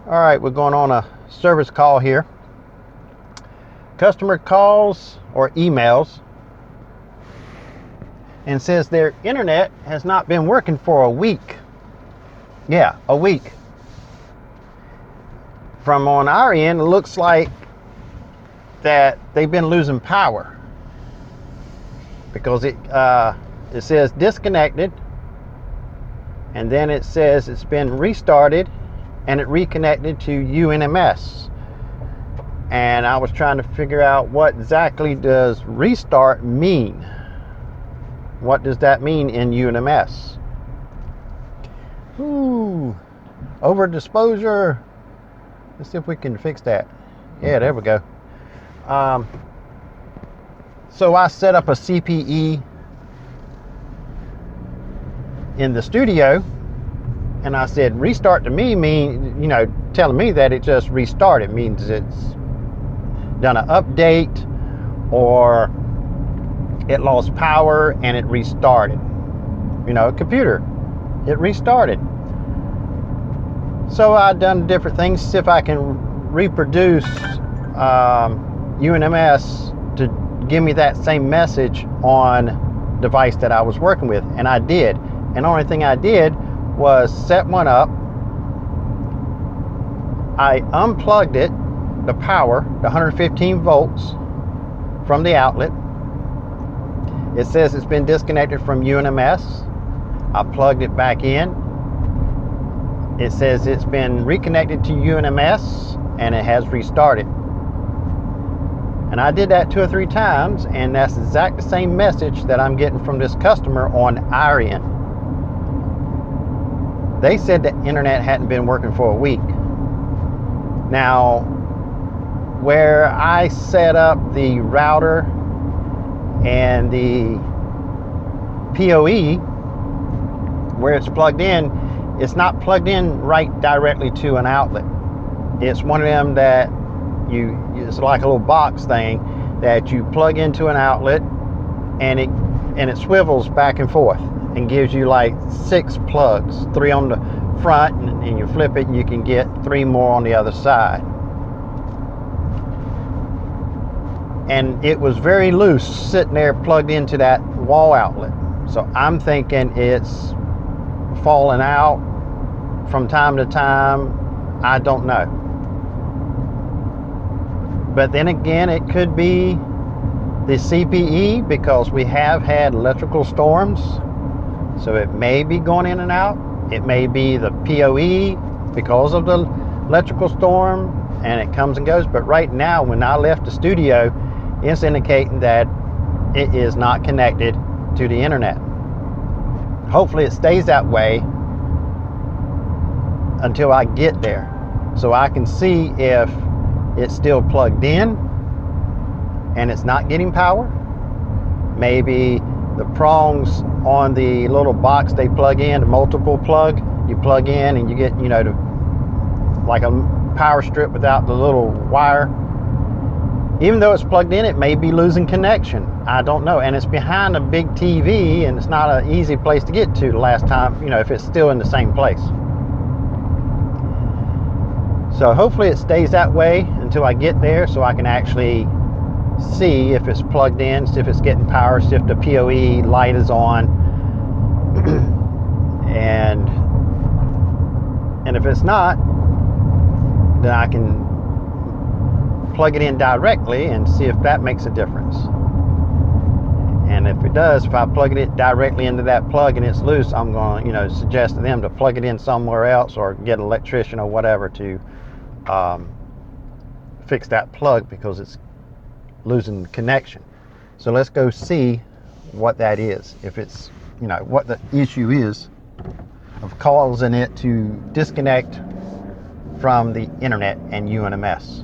All right, we're going on a service call here. Customer calls or emails and says their internet has not been working for a week. Yeah, a week. From on our end, it looks like that they've been losing power because it says disconnected, and then it says it's been restarted and it reconnected to UNMS. And I was trying to figure out what exactly does restart mean. What does that mean in UNMS? Ooh, over disclosure. Let's see if we can fix that. Yeah, there we go. So I set up a CPE in the studio, and I said restart to me mean, telling me that it just restarted means it's done an update or it lost power and it restarted. A computer, it restarted. So I've done different things to see if I can reproduce UNMS to give me that same message on device that I was working with, and I did. And the only thing I did was set one up. I unplugged it, the power, the 115 volts from the outlet. It says it's been disconnected from UNMS. I plugged it back in. It says it's been reconnected to UNMS and it has restarted. And I did that 2 or 3 times, and that's exact the same message that I'm getting from this customer on our end. They said the internet hadn't been working for a week. Now, where I set up the router and the PoE, where it's plugged in, it's not plugged in right directly to an outlet. It's one of them that it's like a little box thing that you plug into an outlet, and it swivels back and forth and gives you like 6 plugs, 3 on the front, and you flip it and you can get 3 more on the other side. And it was very loose sitting there plugged into that wall outlet. So I'm thinking it's falling out from time to time. I don't know. But then again, it could be the CPE, because we have had electrical storms. So it may be going in and out. It may be the PoE because of the electrical storm, and it comes and goes. But right now, when I left the studio, it's indicating that it is not connected to the internet. Hopefully it stays that way until I get there, so I can see if it's still plugged in and it's not getting power. Maybe the prongs on the little box they plug in, the multiple plug, you plug in and you get, like a power strip without the little wire. Even though it's plugged in, it may be losing connection. I don't know. And it's behind a big TV, and it's not an easy place to get to the last time, if it's still in the same place. So hopefully it stays that way until I get there, so I can actually see if it's plugged in, see if it's getting power, see if the PoE light is on. and if it's not, then I can plug it in directly and see if that makes a difference. And if it does, if I plug it directly into that plug and it's loose, I'm going to suggest to them to plug it in somewhere else, or get an electrician or whatever to fix that plug, because it's losing connection. So let's go see what that is, if it's what the issue is of causing it to disconnect from the internet and UNMS.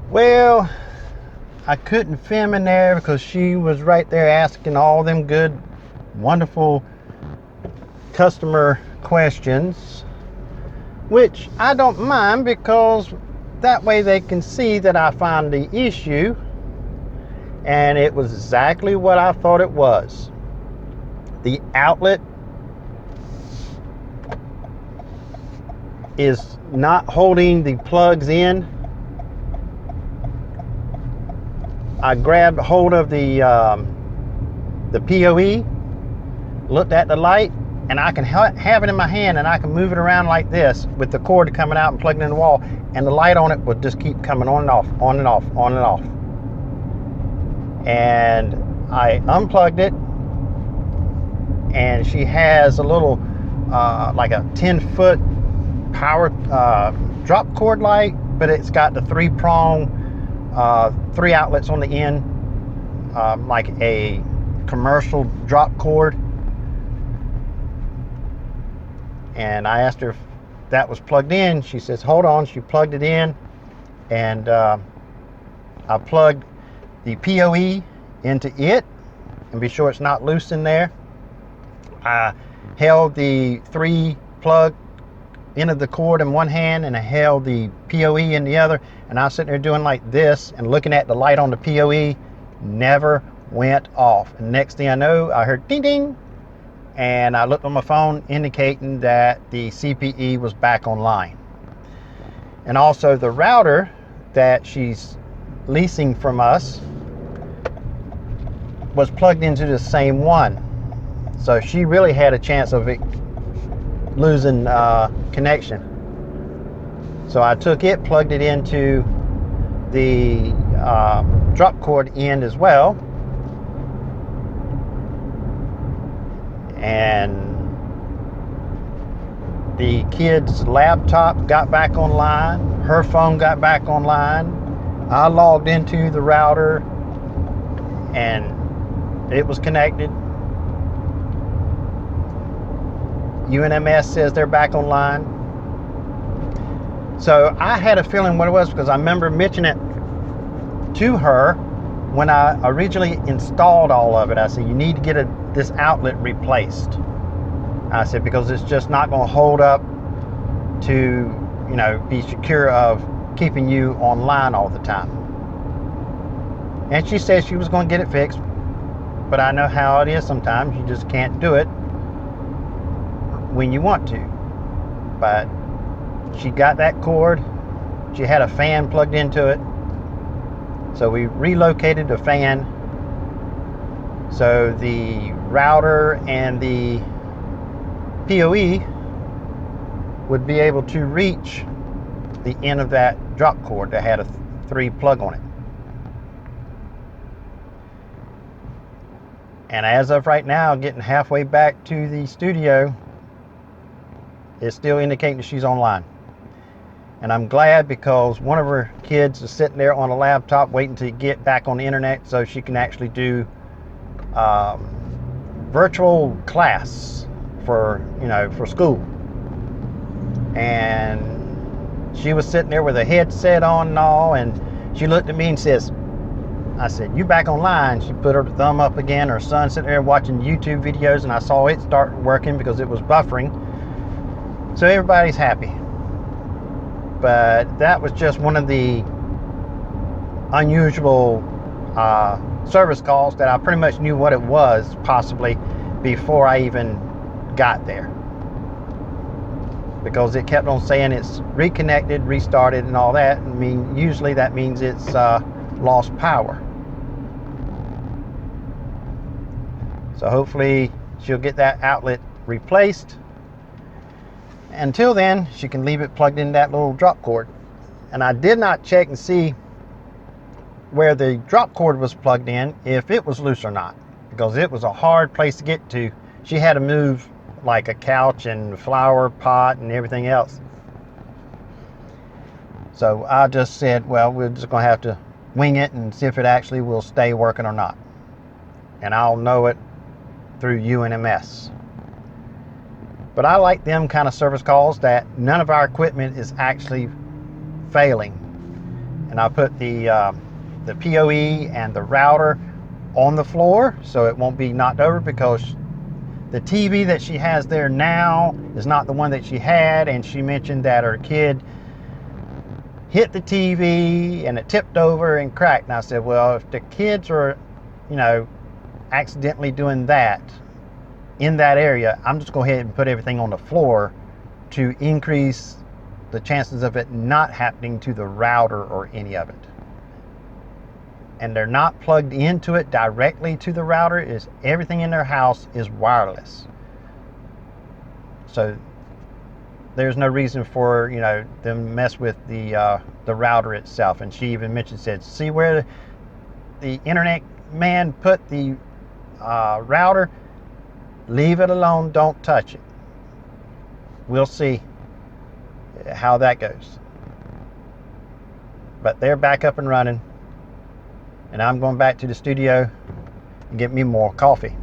Well, I couldn't film in there because she was right there asking all them good, wonderful customer questions, which I don't mind, because that way they can see that I found the issue, and it was exactly what I thought it was. The outlet is not holding the plugs in, I grabbed hold of the PoE, looked at the light, and I can have it in my hand and I can move it around like this with the cord coming out and plugging in the wall, and the light on it will just keep coming on and off, on and off, on and off. And I unplugged it, and she has a little like a 10-foot power drop cord light, but it's got the 3-prong 3 outlets on the end, like a commercial drop cord. And I asked her if that was plugged in. She says hold on. She plugged it in, and I plugged the PoE into it, and be sure it's not loose in there. I held the 3 plug end of the cord in one hand, and I held the PoE in the other, and I was sitting there doing like this and looking at the light on the PoE. Never went off. And next thing I know, I heard ding ding, and I looked on my phone indicating that the CPE was back online. And also the router that she's leasing from us was plugged into the same one, so she really had a chance of it losing connection. So I took it, plugged it into the drop cord end as well, and the kid's laptop got back online, her phone got back online, I logged into the router and it was connected. UNMS says they're back online. So I had a feeling what it was, because I remember mentioning it to her when I originally installed all of it. I said, you need to get this outlet replaced. I said, because it's just not going to hold up to, you know, be secure of keeping you online all the time. And she said she was going to get it fixed, but I know how it is sometimes. You just can't do it when you want to. But she got that cord. She had a fan plugged into it, so we relocated the fan so the router and the PoE would be able to reach the end of that drop cord that had a 3 plug on it. And as of right now, getting halfway back to the studio, it's still indicating that she's online. And I'm glad, because one of her kids is sitting there on a laptop waiting to get back on the internet so she can actually do virtual class for, you know, for school. And she was sitting there with a headset on and all, and she looked at me and says, I said, you back online? She put her thumb up again. Her son sitting there watching YouTube videos, and I saw it start working because it was buffering. So everybody's happy. But that was just one of the unusual service calls that I pretty much knew what it was possibly before I even got there, because it kept on saying it's reconnected, restarted, and all that. I mean, usually that means it's lost power. So hopefully she'll get that outlet replaced. Until then, she can leave it plugged in that little drop cord. And I did not check and see where the drop cord was plugged in, if it was loose or not, because it was a hard place to get to. She had to move like a couch and flower pot and everything else. So I just said, well, we're just going to have to wing it and see if it actually will stay working or not. And I'll know it through UNMS. But I like them kind of service calls that none of our equipment is actually failing. And I put the PoE and the router on the floor so it won't be knocked over, because the TV that she has there now is not the one that she had. And she mentioned that her kid hit the TV and it tipped over and cracked. And I said, well, if the kids are, you know, accidentally doing that in that area, I'm just go ahead and put everything on the floor to increase the chances of it not happening to the router or any of it. And they're not plugged into it directly to the router. Is everything in their house is wireless. So there's no reason for, you know, them to mess with the router itself. And she even mentioned, said, see where the internet man put the router? Leave it alone, don't touch it. We'll see how that goes. But they're back up and running, and I'm going back to the studio and get me more coffee.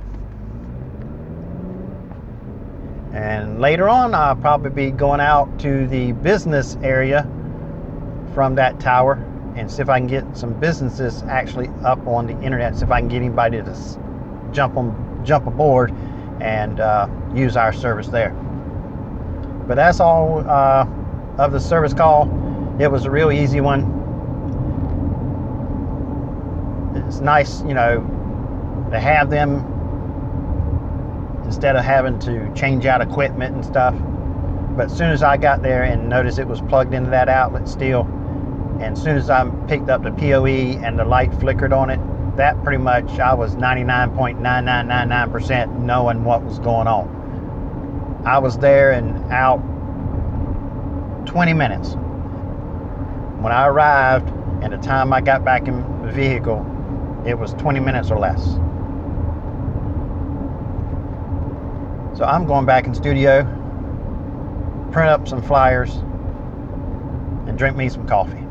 And later on, I'll probably be going out to the business area from that tower and see if I can get some businesses actually up on the internet, see if I can get anybody to jump aboard and use our service there. But that's all of the service call. It was a real easy one. It's nice, you know, to have them instead of having to change out equipment and stuff. But as soon as I got there and noticed it was plugged into that outlet still, and as soon as I picked up the PoE and the light flickered on it, that pretty much, I was 99.9999% knowing what was going on. I was there and out 20 minutes. When I arrived and the time I got back in the vehicle, it was 20 minutes or less. So I'm going back in studio, print up some flyers, and drink me some coffee.